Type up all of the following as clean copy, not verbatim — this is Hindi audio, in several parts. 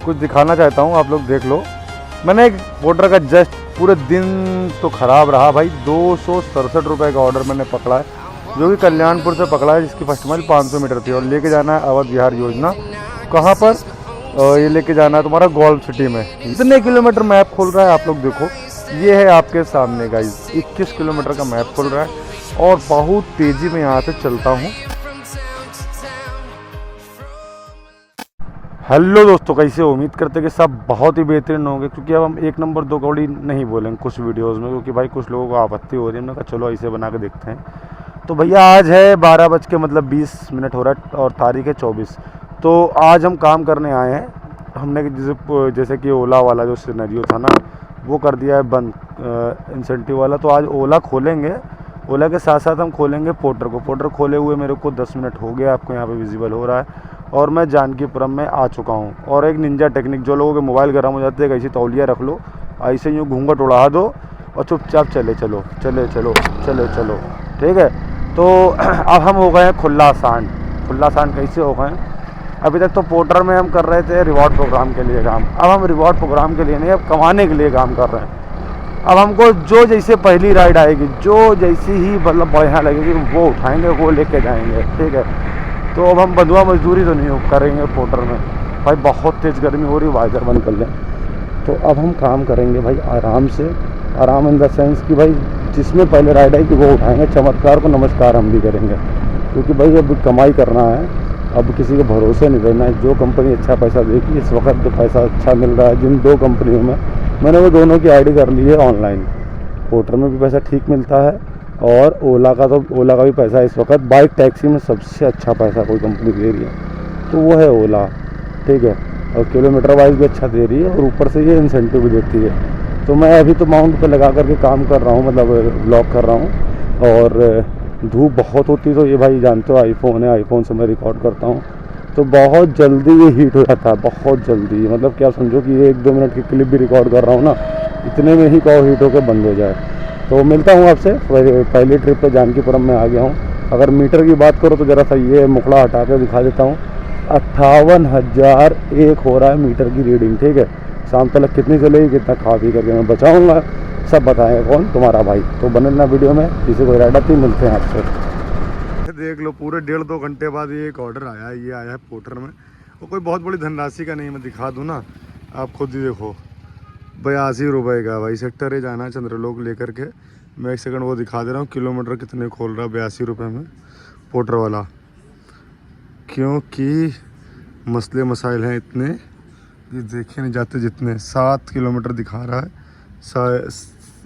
कुछ दिखाना चाहता हूँ, आप लोग देख लो। मैंने एक पोर्टर का जस्ट पूरे दिन तो ख़राब रहा भाई, 267 रुपये का ऑर्डर मैंने पकड़ा है, जो कि कल्याणपुर से पकड़ा है, जिसकी फर्स्ट माइल 500 मीटर थी और लेके जाना है अवध विहार योजना। कहाँ पर? ये लेके जाना है तुम्हारा गोल्फ सिटी में। इतने किलोमीटर मैप खोल रहा है, आप लोग देखो, ये है आपके सामने गाइस, 21 किलोमीटर का मैप खोल रहा है और बहुत तेज़ी में यहाँ से चलता हूँ। हेलो दोस्तों, कैसे हो? उम्मीद करते कि सब बहुत ही बेहतरीन होंगे, क्योंकि अब हम 1 नंबर 2 कौड़ी नहीं बोलेंगे कुछ वीडियोस में, क्योंकि भाई कुछ लोगों को आपत्ति हो रही है। हमने कहा चलो ऐसे बना के देखते हैं। तो भैया आज है 12 बज के मतलब 20 मिनट हो रहा है और तारीख है 24। तो आज हम काम करने आए हैं। हमने जैसे कि ओला वाला जो सिनेरियो था ना, वो कर दिया है बंद, इंसेंटिव वाला। तो आज ओला खोलेंगे, ओला के साथ साथ हम खोलेंगे पोर्टर को। पोर्टर खोले हुए मेरे को 10 मिनट हो गया, आपको यहाँ पे विजिबल हो रहा है। और मैं जानकीपुरम में आ चुका हूँ। और एक निंजा टेक्निक, जो लोगों के मोबाइल गर्म हो जाते हैं, ऐसी तौलिया रख लो, ऐसे यूँ घूंघट उड़ा दो और चुपचाप चले चलो, ठीक है। तो अब हम हो गए हैं खुला सांड कैसे हो गए? अभी तक तो पोर्टर में हम कर रहे थे रिवॉर्ड प्रोग्राम के लिए काम, अब हम रिवॉर्ड प्रोग्राम के लिए नहीं, अब कमाने के लिए काम कर रहे हैं। अब हमको जो जैसे पहली राइड आएगी, जो जैसी ही मतलब बढ़िया लगेगी, वो उठाएंगे, वो लेके जाएंगे, ठीक है। तो अब हम बंधुआ मजदूरी तो नहीं करेंगे पोर्टर में भाई, बहुत तेज़ गर्मी हो रही है, वाइजर बंद कर लें। तो अब हम काम करेंगे भाई आराम से, आराम इन द सेंस कि भाई जिसमें पहले राइड आएगी वो उठाएंगे। चमत्कार को नमस्कार हम भी करेंगे, क्योंकि भाई अब कमाई करना है, अब किसी के भरोसे नहीं रहना है। जो कंपनी अच्छा पैसा देगी, इस वक्त जो पैसा अच्छा मिल रहा है जिन 2 कंपनियों में, मैंने वो दोनों की आईडी कर ली है ऑनलाइन। पोर्टर में भी पैसा ठीक मिलता है और ओला का भी पैसा इस वक्त बाइक टैक्सी में सबसे अच्छा पैसा कोई कंपनी दे रही है, तो वो है ओला, ठीक है। और किलोमीटर वाइज भी अच्छा दे रही है और ऊपर से ये इंसेंटिव भी देती है। तो मैं अभी तो माउंट पे लगा करके काम कर रहा हूँ, मतलब ब्लॉग कर रहा हूँ। और धूप बहुत होती, तो ये भाई जानते हो आईफोन है, आईफोन से मैं रिकॉर्ड करता हूँ, तो बहुत जल्दी ये हीट हो जाता है, बहुत जल्दी। मतलब क्या समझो कि 1-2 मिनट की क्लिप भी रिकॉर्ड कर रहा हूँ ना, इतने में ही कहो हीट होकर बंद हो जाए। तो मिलता हूँ आपसे। पहली ट्रिप पे जानकीपुरम में आ गया हूँ। अगर मीटर की बात करो तो ज़रा सा ये मुखड़ा हटा कर दिखा देता हूँ, 58,001 हो रहा है मीटर की रीडिंग, ठीक है। शाम तक कितनी चलेगी, कितना खा पी करके मैं बचाऊँगा, सब बताएंगे कौन, तुम्हारा भाई। तो बने रहना वीडियो में, किसी को राइड आती मिलते हैं आपसे। देख लो, पूरे 1.5-2 घंटे बाद ये एक ऑर्डर आया है, ये आया है पोर्टर में। वो कोई बहुत बड़ी धनराशि का नहीं, मैं दिखा दूँ ना, आप खुद ही देखो, 82 रुपये का भाई। सेक्टर ए जाना है चंद्रलोक लेकर के। मैं 1 सेकंड वो दिखा दे रहा हूँ, किलोमीटर कितने खोल रहा है, 82 रुपये में पोर्टर वाला। क्योंकि मसले मसाइल हैं इतने, ये देखे नहीं जाते जितने। 7 किलोमीटर दिखा रहा है,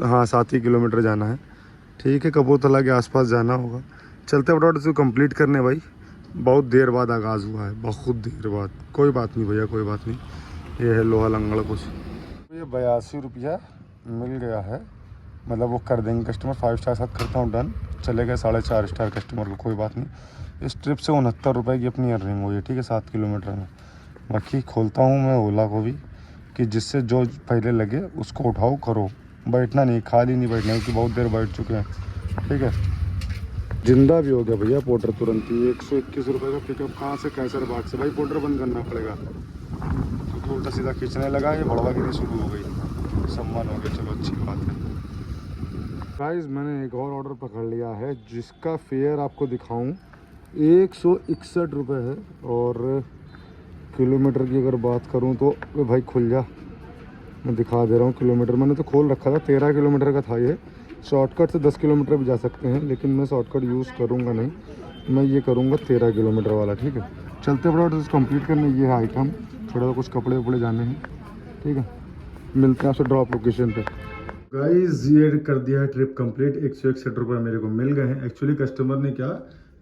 हाँ 7 ही किलोमीटर जाना है, ठीक है। कपूरथला के आसपास जाना होगा। चलते फटाफट से कंप्लीट करने भाई, बहुत देर बाद आगाज़ हुआ है, बहुत देर बाद। कोई बात नहीं भैया, कोई बात नहीं। ये है लोहा लंगड़ कुछ। ये 82 रुपया मिल गया है, मतलब वो कर देंगे कस्टमर। 5 स्टार साथ करता हूँ डन, चले गए 4.5 स्टार कस्टमर को, कोई बात नहीं। इस ट्रिप से 69 रुपये की अपनी अर्निंग हुई है, ठीक है, 7 किलोमीटर में। बाकी खोलता हूँ मैं ओला को भी, कि जिससे जो पहले लगे उसको उठाओ, करो। बैठना नहीं, खाली नहीं बैठना, क्योंकि बहुत देर बैठ चुके हैं, ठीक है। जिंदा भी हो गया भैया पोर्टर तुरंत ही। 121 रुपये का पिकअप कहाँ से, कैसर बाग से। भाई पोर्टर बंद करना पड़ेगा, क्योंकि उल्टा सीधा खींचने लगा, ये बड़वागिरी शुरू हो गई। सम्मान हो गया, चलो अच्छी बात है। गाइस मैंने एक और ऑर्डर पकड़ लिया है, जिसका फेयर आपको दिखाऊं 161 रुपये है। और किलोमीटर की अगर बात करूं तो भाई खुल जा, मैं दिखा दे रहा हूं किलोमीटर। मैंने तो खोल रखा था, 13 किलोमीटर का था ये। शॉर्टकट से 10 किलोमीटर भी जा सकते हैं, लेकिन मैं शॉर्टकट यूज़ करूँगा नहीं, मैं ये करूँगा 13 किलोमीटर वाला, ठीक है। चलते फटाफट कंप्लीट करने, ये है आइटम, थोड़ा कुछ कपड़े वपड़े जाने हैं, ठीक है। मिलते हैं आपसे ड्रॉप लोकेशन पे। गाइस ये कर दिया है ट्रिप कंप्लीट, 161 रुपये मेरे को मिल गए हैं। एक्चुअली कस्टमर ने क्या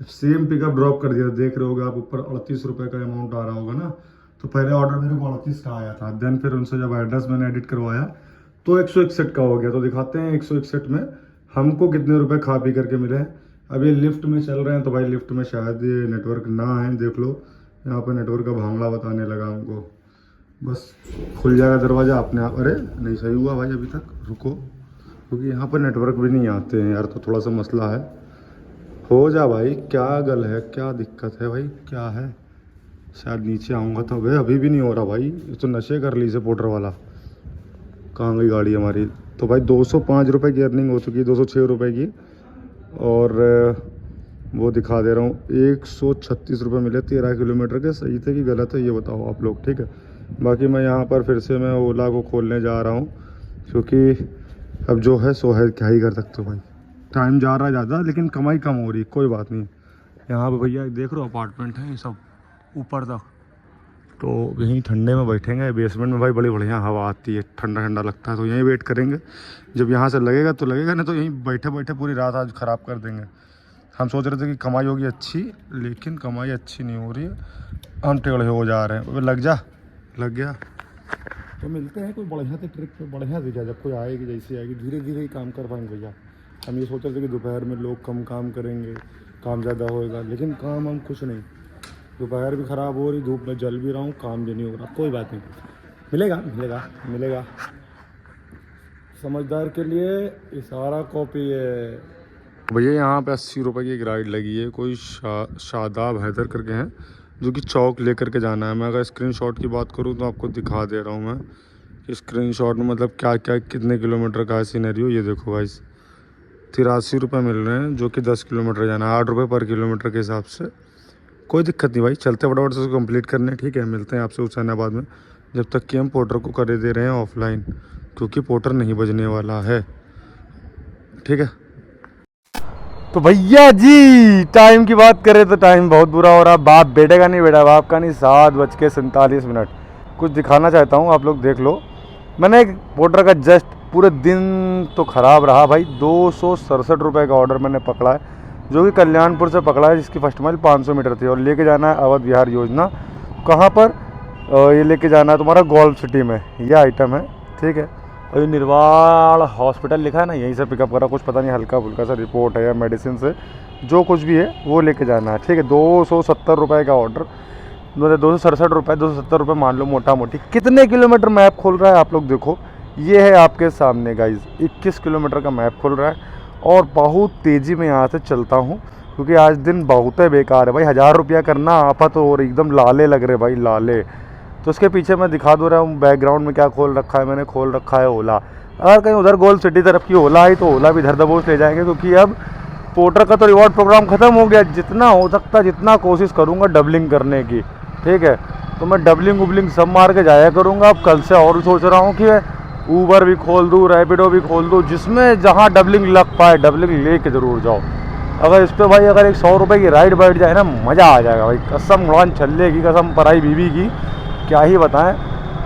सेम पिकअप ड्रॉप कर दिया, देख रहे होगे आप, ऊपर 38 रुपये का अमाउंट आ रहा होगा ना। तो पहले ऑर्डर मेरे को 38 का आया था, देन फिर उनसे जब एड्रेस मैंने एडिट करवाया तो 161 का हो गया। तो दिखाते हैं 161 में हमको कितने रुपए खा पी करके मिले हैं। अब ये लिफ्ट में चल रहे हैं, तो भाई लिफ्ट में शायद ये नेटवर्क ना है, देख लो यहाँ पर नेटवर्क का भांगड़ा बताने लगा हमको। बस खुल जाएगा दरवाज़ा अपने आप। अरे नहीं सही हुआ भाई अभी तक, रुको, क्योंकि यहाँ पर नेटवर्क भी नहीं आते हैं यार, तो थोड़ा सा मसला है। हो जा भाई, क्या गल है, क्या दिक्कत है भाई, क्या है? शायद नीचे आऊँगा तो भाई अभी भी नहीं हो रहा भाई, ये तो नशे कर ली से पोर्टर वाला। कहाँ गई गाड़ी हमारी? तो भाई 205 रुपये की अर्निंग हो चुकी है, 206 रुपये की। और वो दिखा दे रहा हूँ, 136 रुपये मिले 13 किलोमीटर के। सही थे कि गलत है ये बताओ आप लोग, ठीक है। बाकी मैं यहाँ पर फिर से मैं ओला को खोलने जा रहा हूँ, क्योंकि अब जो है सो है, क्या ही कर सकते हो भाई। टाइम जा रहा है ज़्यादा लेकिन कमाई कम हो रही, कोई बात नहीं। यहाँ पे भैया देख रहे हो अपार्टमेंट है ये सब ऊपर तक, तो यहीं ठंडे में बैठेंगे। बेसमेंट में भाई बड़ी बढ़िया हवा आती है, ठंडा ठंडा लगता है, तो यहीं वेट करेंगे। जब यहाँ से लगेगा तो लगेगा, नहीं तो यहीं बैठे बैठे पूरी रात आज ख़राब कर देंगे। हम सोच रहे थे कि कमाई होगी अच्छी, लेकिन कमाई अच्छी नहीं हो रही है, हम टेढ़े हो जा रहे हैं। लग जा, लग गया। तो मिलते हैं कोई बढ़िया से ट्रिप पे, बढ़िया से क्या, जब कोई आएगी जैसे आएगी धीरे धीरे ही काम कर पाएंगे भैया। हम ये सोच रहे थे कि दोपहर में लोग कम काम करेंगे, काम ज़्यादा होएगा, लेकिन काम हम कुछ नहीं। दोपहर भी ख़राब हो रही, धूप में जल भी रहा हूँ, काम भी नहीं हो रहा। कोई बात नहीं, मिलेगा मिलेगा मिलेगा। समझदार के लिए इशारा कॉपी है। भैया यहाँ पे 80 रुपये की एक राइड लगी है, कोई शादाब हैदर करके हैं, जो कि चौक लेकर के जाना है। मैं अगर स्क्रीनशॉट की बात करूँ तो आपको दिखा दे रहा हूँ मैं कि स्क्रीनशॉट में मतलब क्या क्या कितने किलोमीटर का है सिनेरियो। ये देखो गाइस, 83 रुपये मिल रहे हैं, जो कि 10 किलोमीटर जाना है, 8 रुपये पर किलोमीटर के हिसाब से। कोई दिक्कत नहीं भाई, चलते फटाफट से उसको कंप्लीट करने, ठीक है। मिलते हैं आपसे हुसैनाबाद में, जब तक कि हम पोर्टर को कर दे रहे हैं ऑफलाइन, क्योंकि पोर्टर नहीं बजने वाला है, ठीक है। तो भैया जी टाइम की बात करें तो टाइम बहुत बुरा हो रहा। बाप बेटे का नहीं, बेटा बाप का नहीं, 7:47। कुछ दिखाना चाहता हूँ, आप लोग देख लो। मैंने एक पोर्टर का जस्ट पूरे दिन तो ख़राब रहा भाई। 267 रुपये का ऑर्डर मैंने पकड़ा है, जो कि कल्याणपुर से पकड़ा है, जिसकी फर्स्ट माइल 500 मीटर थी, और लेके जाना है अवध विहार योजना। कहाँ पर? ये लेके जाना है तुम्हारा गोल्फ सिटी में, ये आइटम है, ठीक है। और ये निर्वाण हॉस्पिटल लिखा है ना, यहीं से पिकअप करा। कुछ पता नहीं, हल्का फुल्का सा रिपोर्ट है या मेडिसिन से, जो कुछ भी है वो लेके जाना है, ठीक है। 270 रुपये का ऑर्डर, 267 रुपये, 270 रुपये मान लो मोटा मोटी। कितने किलोमीटर मैप खोल रहा है आप लोग देखो, ये है आपके सामने गाइज, 21 किलोमीटर का मैप खोल रहा है। और बहुत तेज़ी में यहाँ से चलता हूँ, क्योंकि आज दिन बहुत है बेकार है भाई। 1000 रुपया करना आफत, और एकदम लाले लग रहे भाई, लाले। तो उसके पीछे मैं दिखा दो रहा हूँ बैकग्राउंड में क्या खोल रखा है। मैंने खोल रखा है ओला। अगर कहीं उधर गोल्फ सिटी तरफ की ओला आई तो ओला भी धर दबोच ले जाएंगे, क्योंकि अब पोर्टर का तो रिवॉर्ड प्रोग्राम ख़त्म हो गया। जितना हो सकता जितना कोशिश करूँगा डबलिंग करने की, ठीक है। तो मैं डबलिंग उबलिंग सब मार के जाया करूँगा। अब कल से और सोच रहा हूँ कि ऊबर भी खोल दूँ, रैपिडो भी खोल दूँ, जिसमें जहाँ डबलिंग लग पाए डबलिंग ले के ज़रूर जाओ। अगर इस पर भाई अगर एक 100 रुपये की राइड बैठ जाए ना, मज़ा आ जाएगा भाई। कसम उड़ान छल्ले की, कसम पराई बीवी की, क्या ही बताएं।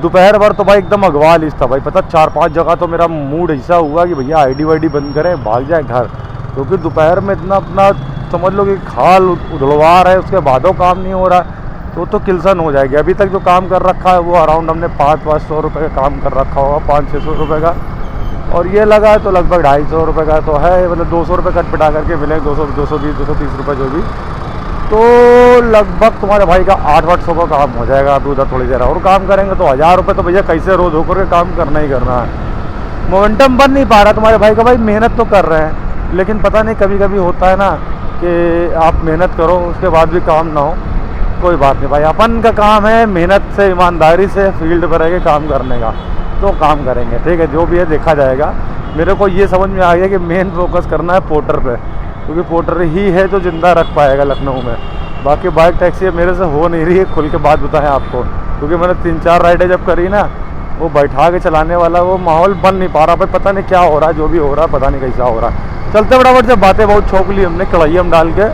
दोपहर भर तो भाई एकदम अगवा लिस था भाई, पता 4-5 जगह तो मेरा मूड ऐसा हुआ कि भैया आईडी वाईडी बंद करें, भाग जाए घर। क्योंकि दोपहर में इतना अपना समझ लो कि खाल उधड़वा रहा है, उसके बादों काम नहीं हो रहा, तो किल्सन हो जाएगी। अभी तक जो काम कर रखा है वो अराउंड हमने 500-500 रुपये का काम कर रखा होगा, 500-600 रुपये का। और ये लगा है तो लगभग 250 रुपये का तो है, मतलब 200 रुपये कट पिटा करके मिले, 200, 220, 230 रुपये जो भी, तो लगभग तुम्हारे भाई का 800-800 का काम हो जाएगा। अभी उधर थोड़ी देर और काम करेंगे तो 1000 रुपये तो भैया कैसे रोज़ होकर के काम करना ही करना है। मोमेंटम बन नहीं पा रहा तुम्हारे भाई का। भाई मेहनत तो कर रहे हैं, लेकिन पता नहीं कभी कभी होता है ना कि आप मेहनत करो उसके बाद भी काम ना हो। कोई बात नहीं भाई, अपन का काम है मेहनत से, ईमानदारी से फील्ड पर रह के काम करने का, तो काम करेंगे, ठीक है। जो भी है देखा जाएगा। मेरे को ये समझ में आ गया कि मेन फोकस करना है पोर्टर पे, क्योंकि पोर्टर ही है जो ज़िंदा रख पाएगा लखनऊ में। बाकी बाइक टैक्सी मेरे से हो नहीं रही है, खुल के बात बताएं आपको, क्योंकि मैंने 3-4 राइडें जब करी ना, वो बैठा के चलाने वाला वो माहौल बन नहीं पा रहा भाई। पता नहीं क्या हो रहा है, जो भी हो रहा है पता नहीं कैसा हो रहा है। चलते फटाफट से, बातें बहुत छोक ली हमने कढ़ाई में डाल के,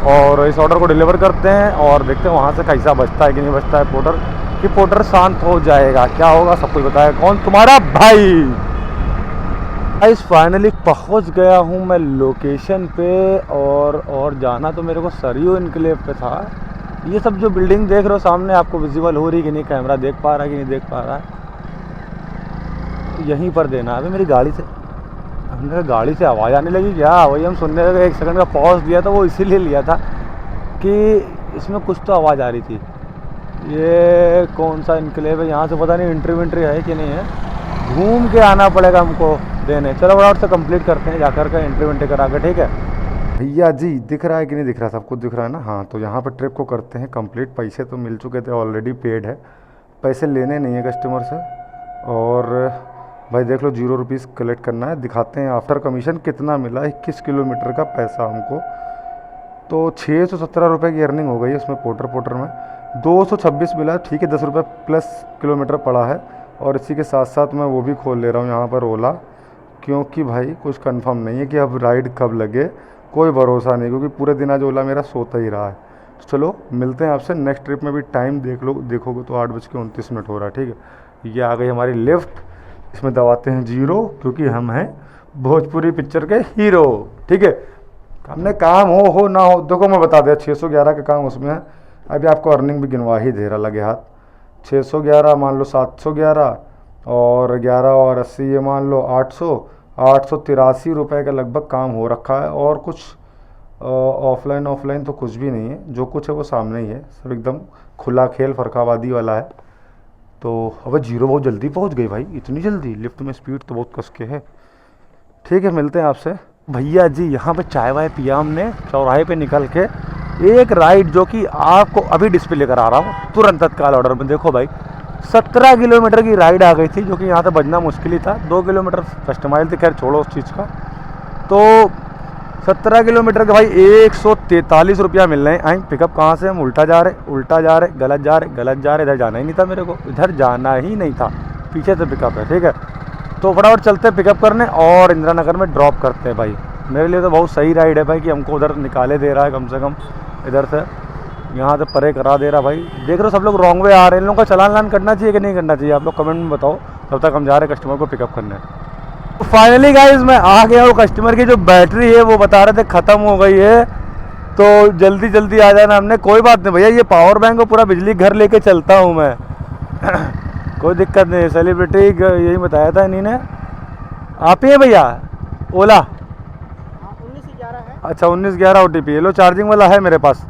और इस ऑर्डर को डिलीवर करते हैं और देखते हैं वहाँ से कैसा बचता है कि नहीं बचता है पोर्टर, कि पोर्टर शांत हो जाएगा, क्या होगा सब कुछ बताया। कौन? तुम्हारा भाई। गाइस फाइनली पहुंच गया हूं मैं लोकेशन पे, और जाना तो मेरे को सरयू इनक्लेव पे था। ये सब जो बिल्डिंग देख रहे हो सामने, आपको विजिबल हो रही कि नहीं, कैमरा देख पा रहा है कि नहीं देख पा रहा है, यहीं पर देना है। अभी मेरी गाड़ी से, हमने गाड़ी से आवाज़ आने लगी क्या, वही हम सुनने लगे। 1 सेकंड का पॉज दिया था, वो इसीलिए लिया था कि इसमें कुछ तो आवाज़ आ रही थी। ये कौन सा इनक्लेव है, यहाँ से पता नहीं एंट्री वेंट्री है कि नहीं है, घूम के आना पड़ेगा हमको देने। चलो बड़ा से कंप्लीट करते हैं जाकर के एंट्री वेंट्री करा के, ठीक है। भैया जी दिख रहा है कि नहीं दिख रहा, सब कुछ दिख रहा है ना। हाँ तो यहाँ पर ट्रिप को करते हैं कंप्लीट। पैसे तो मिल चुके थे, ऑलरेडी पेड है, पैसे लेने नहीं है कस्टमर से। और भाई देख लो 0 रुपीज़ कलेक्ट करना है। दिखाते हैं आफ्टर कमीशन कितना मिला, 21 किलोमीटर का पैसा हमको। तो 617 रुपये की अर्निंग हो गई है उसमें, पोटर में 226 मिला। ठीक है, 10 रुपये प्लस किलोमीटर पड़ा है। और इसी के साथ साथ मैं वो भी खोल ले रहा हूँ यहाँ पर ओला, क्योंकि भाई कुछ कंफर्म नहीं है कि अब राइड कब लगे, कोई भरोसा नहीं, क्योंकि पूरे दिन आज ओला मेरा सोता ही रहा है। तो चलो मिलते हैं आपसे नेक्स्ट ट्रिप में भी। टाइम देखोगे तो 8:29 हो रहा है। ठीक है, ये आ गई हमारी लिफ्ट, इसमें दबाते हैं 0, क्योंकि हम हैं भोजपुरी पिक्चर के हीरो। ठीक है, हमने काम हो ना हो, देखो मैं बता दिया 611 का काम उसमें है। अभी आपको अर्निंग भी गिनवा ही दे रहा लगे हाथ। 611 मान लो, 711 और 11 और 80 ये मान लो 883 रुपये का लगभग काम हो रखा है। और कुछ ऑफलाइन तो कुछ भी नहीं है, जो कुछ है वो सामने ही है, सब एकदम खुला खेल फरकाबादी वाला है। तो अब 0 बहुत जल्दी पहुंच गई भाई, इतनी जल्दी। लिफ्ट में स्पीड तो बहुत कसके है। ठीक है, मिलते हैं आपसे। भैया जी यहाँ पे चाय वाय पिया हमने, चौराहे पे निकल के एक राइड जो कि आपको अभी डिस्प्ले करा रहा हूँ तुरंत तत्काल ऑर्डर में। देखो भाई 17 किलोमीटर की राइड आ गई थी, जो कि यहाँ से बजना मुश्किल ही था। 2 किलोमीटर फर्स्ट माइल थी, खैर छोड़ो उस चीज़ का। तो 17 किलोमीटर के भाई 143 रुपया मिल रहे हैं। आई पिकअप कहाँ से, हम उल्टा जा रहे, गलत जा रहे। इधर जाना ही नहीं था मेरे को, इधर जाना ही नहीं था, पीछे से पिकअप है। ठीक है, तो फटाफट चलते हैं पिकअप करने और इंदिरा नगर में ड्रॉप करते हैं। भाई मेरे लिए तो बहुत सही राइड है भाई, कि हमको उधर निकाले दे रहा है, कम से कम इधर से यहाँ से परे करा दे रहा। भाई देख रहे हो सब लोग रॉन्ग वे आ रहे हैं, इन लोगों का चालान लान करना चाहिए कि नहीं करना चाहिए, आप लोग कमेंट में बताओ। तब तक हम जा रहे हैं कस्टमर को पिकअप करने। तो फाइनली गाइस मैं आ गया हूँ। कस्टमर की जो बैटरी है वो बता रहे थे ख़त्म हो गई है, तो जल्दी आ जाना। हमने कोई बात नहीं भैया, ये पावर बैंक को पूरा बिजली घर लेके चलता हूँ मैं कोई दिक्कत नहीं। सेलिब्रिटी यही बताया था इन्हीं ने। आप ही हैं भैया ओला? 1911 है। अच्छा 1911 OTP, ये लो चार्जिंग वाला है मेरे पास,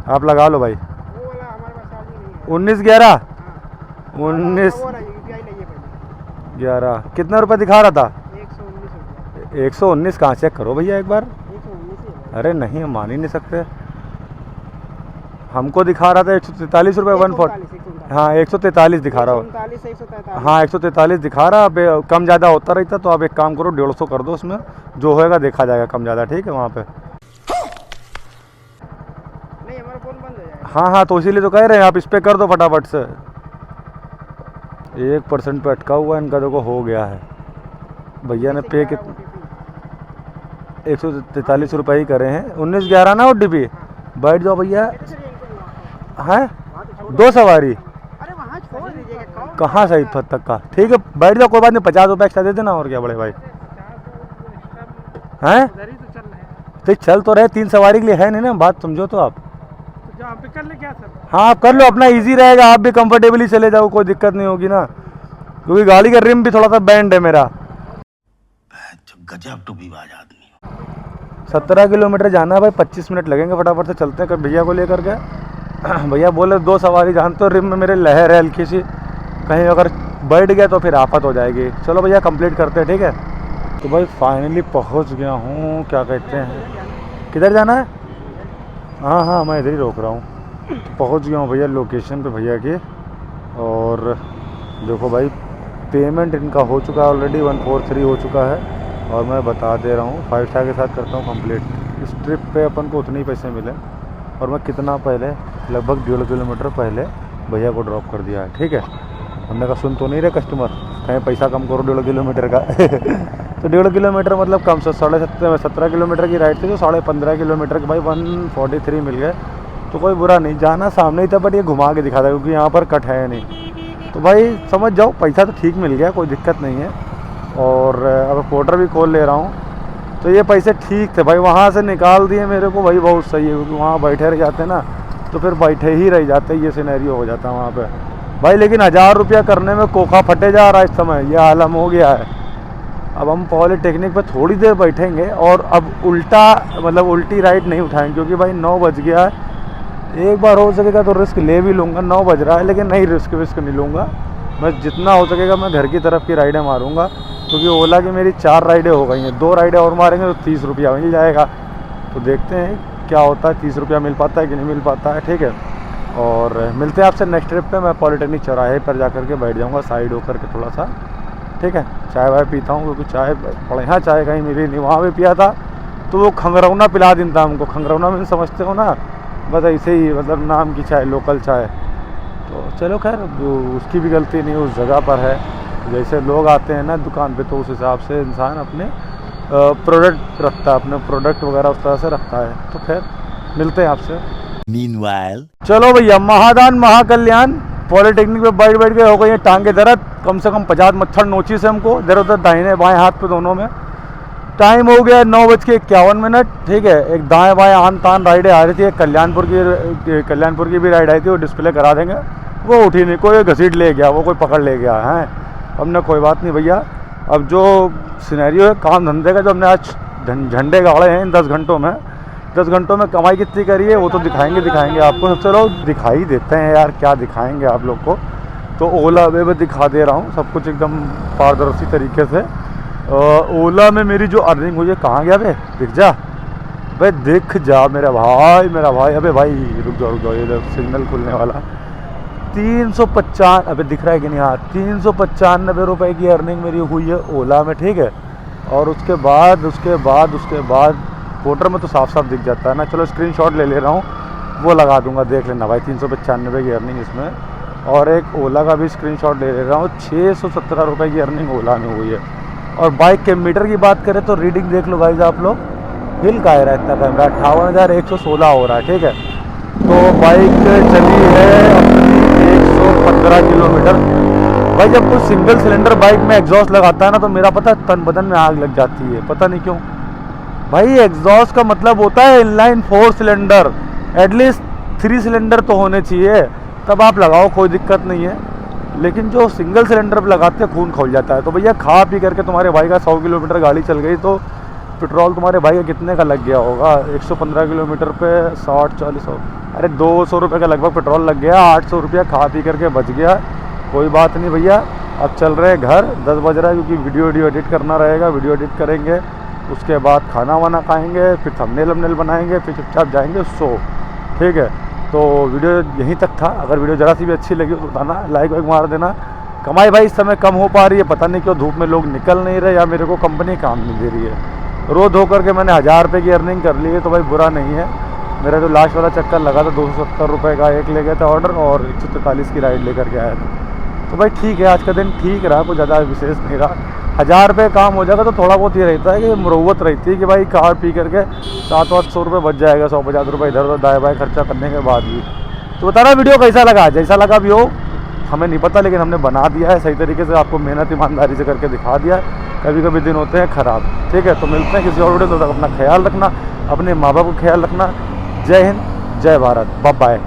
आप लगा लो भाई। वो वाला हमारे पास चार्जिंग नहीं है। 1911 वो 19 वाला यूपीआई लाइए पहले। 11 कितना रुपये दिखा रहा था? 119 रुपये। 119 कहाँ चेक करो भैया एक बार। 119 ही है। अरे नहीं, हम मान ही नहीं सकते। हमको दिखा रहा था 143 रुपये 140। हाँ 143 दिखा रहा हो। 143 हाँ 143 दिखा रहा। अब कम ज़्यादा होता रहता, तो आप एक काम करो 150 कर दो, उसमें जो होएगा देखा जाएगा कम ज़्यादा। ठीक है, वहाँ पे नहीं, हमारा फोन बंद हो जाएगा। हाँ तो इसीलिए तो कह रहे हैं, आप इस पर कर दो फटाफट से। 1% पे अटका हुआ है इनका, देखो हो गया है। भैया ने पे कितना, 143 रुपये ही करे हैं। 1911 ना OTP। बैठ जाओ भैया। हैं 2 सवारी? अरे वहाँ छोड़ दीजिएगा। कहाँ सही तक का? ठीक है बैठ जाओ, कोई बात नहीं, 50 रुपये एक्स्ट्रा दे देना, और क्या बड़े भाई हैं। तो चल तो रहे, 3 सवारी के लिए है नहीं ना, बात समझो तो आप। तो आप कर ले क्या सर? हाँ आप कर लो, अपना इजी रहेगा, आप भी कंफर्टेबली चले जाओ, कोई दिक्कत नहीं होगी ना, क्योंकि गाड़ी का रिम भी थोड़ा सा बैंड है मेरा। गजब टूबीबाज आदमी। 17 किलोमीटर जाना है भाई, 25 मिनट लगेंगे। फटाफट से चलते हैं भैया को लेकर के। भैया बोले 2 सवारी, जानते हो रिम में मेरे लहर है हल्की सी, कहीं अगर बैठ गया तो फिर आफत हो जाएगी। चलो भैया कंप्लीट करते हैं। ठीक है, तो भाई फाइनली पहुंच गया हूँ, क्या कहते हैं, किधर जाना है? हाँ मैं इधर ही रोक रहा हूँ। तो पहुँच गया हूँ भैया लोकेशन पे भैया के। और देखो भाई पेमेंट इनका हो चुका है ऑलरेडी, 143 हो चुका है। और मैं बता दे रहा हूँ 5 स्टार के साथ करता हूँ कंप्लीट। इस ट्रिप पे अपन को उतने ही पैसे मिले, और मैं कितना पहले, लगभग 1.5 किलोमीटर पहले भैया को ड्रॉप कर दिया है। ठीक है, हमने कहा सुन तो नहीं रहे कस्टमर, कहीं पैसा कम करो 1.5 किलोमीटर का तो 1.5 किलोमीटर मतलब कम से 17.5 किलोमीटर की राइड थी, तो 15.5 किलोमीटर के भाई 143 मिल गए। तो कोई बुरा नहीं, जाना सामने ही था, बट ये घुमा के दिखा था क्योंकि यहाँ पर कट है नहीं। तो भाई समझ जाओ, पैसा तो ठीक मिल गया, कोई दिक्कत नहीं है। और अब पोर्टर भी खोल ले रहा हूँ, तो ये पैसे ठीक थे भाई, वहाँ से निकाल दिए मेरे को भाई, बहुत सही है, क्योंकि वहाँ बैठे रह जाते ना तो फिर बैठे ही रह जाते, ये सिनेरियो हो जाता है वहाँ पे भाई। लेकिन 1000 रुपया करने में कोखा फटे जा रहा है इस समय, ये आलम हो गया है। अब हम पॉलीटेक्निक पे थोड़ी देर बैठेंगे, और अब उल्टी राइड नहीं उठाएंगे, क्योंकि भाई 9 बज गया है। एक बार हो सकेगा तो रिस्क ले भी लूँगा, 9 बज रहा है, लेकिन नहीं रिस्क नहीं लूँगा मैं। जितना हो सकेगा मैं घर की तरफ की राइडें मारूँगा, क्योंकि ओला की मेरी 4 राइडें हो गई हैं, 2 राइडें और मारेंगे तो 30 रुपया मिल जाएगा। तो देखते हैं क्या होता है, 30 रुपया मिल पाता है कि नहीं मिल पाता है। ठीक है, और मिलते हैं आपसे नेक्स्ट ट्रिप पे। मैं पॉलिटेक्निक चौराहे पर जा कर के बैठ जाऊँगा साइड होकर के थोड़ा सा। ठीक है, चाय वाय पीता हूँ क्योंकि चाय बढ़िया चाय कहीं मिली नहीं, वहाँ भी पिया था तो वो खंगरौना पिला दिन था हमको। खंगरौना में समझते हो ना, बस ऐसे ही मतलब नाम की चाय, लोकल चाय। तो चलो खैर, उसकी भी गलती नहीं, उस जगह पर है। जैसे लोग आते हैं ना दुकान पे तो उस हिसाब से इंसान अपने प्रोडक्ट रखता है, अपने प्रोडक्ट वगैरह उस तरह से रखता है। तो खैर मिलते हैं आपसे। Meanwhile, चलो भैया, महादान महाकल्याण पॉलिटेक्निक पे बैठ बैठ के हो गई है टांगे दर्द। कम से कम 50 मच्छर नोची से हमको, इधर उधर दाहिने बाएं हाथ पे दोनों में। टाइम हो गया 9:51। ठीक है, एक दाएं बाएं आन तान राइडें आ रही थी। एक कल्याणपुर की भी राइड आई थी, वो डिस्प्ले करा देंगे। वो उठी नहीं, कोई घसीट ले गया, वो कोई पकड़ ले गया है। हमने कोई बात नहीं भैया, अब जो सिनेरियो है काम धंधे का, जो हमने आज झंडे गाड़े हैं इन 10 घंटों में, 10 घंटों में कमाई कितनी करी है वो तो दिखाएंगे आपको। चलो दिखाई देते हैं यार, क्या दिखाएंगे आप लोग को। तो ओला वे मैं दिखा दे रहा हूँ सब कुछ एकदम पारदर्शी तरीके से। ओला में मेरी जो अर्निंग हुई है, कहाँ गया बे, दिख जा भाई, दिख जा मेरा भाई। अबे भाई रुक जाओ, ये सिग्नल खुलने वाला। 355, अबे दिख रहा है कि नहीं, हाँ 395 रुपये की अर्निंग मेरी हुई है ओला में। ठीक है, और उसके बाद पोर्टर में तो साफ साफ दिख जाता है ना। चलो स्क्रीनशॉट ले रहा हूँ, वो लगा दूंगा, देख लेना भाई। 395 की अर्निंग इसमें, और एक ओला का भी स्क्रीनशॉट ले रहा हूँ। 617 रुपये की अर्निंग ओला में हुई है। और बाइक के मीटर की बात करें तो रीडिंग देख लो भाई आप लोग, हिल का है इतना कैमरा, 58,116 हो रहा है। ठीक है, तो बाइक चली है अपनी 115 किलोमीटर। भाई जब कोई सिंगल सिलेंडर बाइक में एग्जॉस्ट लगाता है ना, तो मेरा पता है तन बदन में आग लग जाती है, पता नहीं क्यों भाई। एग्जॉस्ट का मतलब होता है इनलाइन 4 सिलेंडर, एटलीस्ट 3 सिलेंडर तो होने चाहिए, तब आप लगाओ, कोई दिक्कत नहीं है। लेकिन जो सिंगल सिलेंडर पर लगाते हैं खून खोल जाता है। तो भैया खा पी करके तुम्हारे भाई का 100 किलोमीटर गाड़ी चल गई, तो पेट्रोल तुम्हारे भाई का कितने का लग गया होगा? 115 किलोमीटर पे 60-40, अरे 200 रुपये का लगभग पेट्रोल लग गया। 800 रुपया खा पी करके बच गया। कोई बात नहीं भैया, अब चल रहे घर, 10 बज रहा है, क्योंकि वीडियो एडिट करना रहेगा। वीडियो एडिट करेंगे, उसके बाद खाना वाना खाएंगे, फिर थंबनेल बनाएंगे, फिर चुपचाप जाएंगे सो। ठीक है, तो वीडियो यहीं तक था। अगर वीडियो ज़रा सी भी अच्छी लगी तो बताना, लाइक वाइक मार देना। कमाई भाई इस समय कम हो पा रही है, पता नहीं क्यों, धूप में लोग निकल नहीं रहे या मेरे को कंपनी काम नहीं दे रही है। रो धो करके मैंने 1000 रुपये की अर्निंग कर ली है, तो भाई बुरा नहीं है। मेरा जो लास्ट वाला चक्कर लगा था 270 रुपये का एक ले गया था ऑर्डर, और 143 की राइड लेकर के आया था। तो भाई ठीक है, आज का दिन ठीक रहा, कुछ ज़्यादा विशेष नहीं रहा। 1000 रुपये काम हो जाएगा तो थोड़ा बहुत ये रहता है कि मुरव्वत रहती है कि भाई कार पी करके 700-800 रुपये बच जाएगा, 150 रुपये इधर उधर दाएँ बाएँ खर्चा करने के बाद भी। तो बताना वीडियो कैसा लगा, जैसा लगा भी हो हमें नहीं पता, लेकिन हमने बना दिया है सही तरीके से, आपको मेहनत ईमानदारी से करके दिखा दिया है। कभी कभी दिन होते हैं ख़राब। ठीक है, तो मिलते हैं किसी और वीडियो में, तो अपना ख्याल रखना, अपने माँ बाप का ख्याल रखना। जय हिंद, जय भारत, बाय बाय।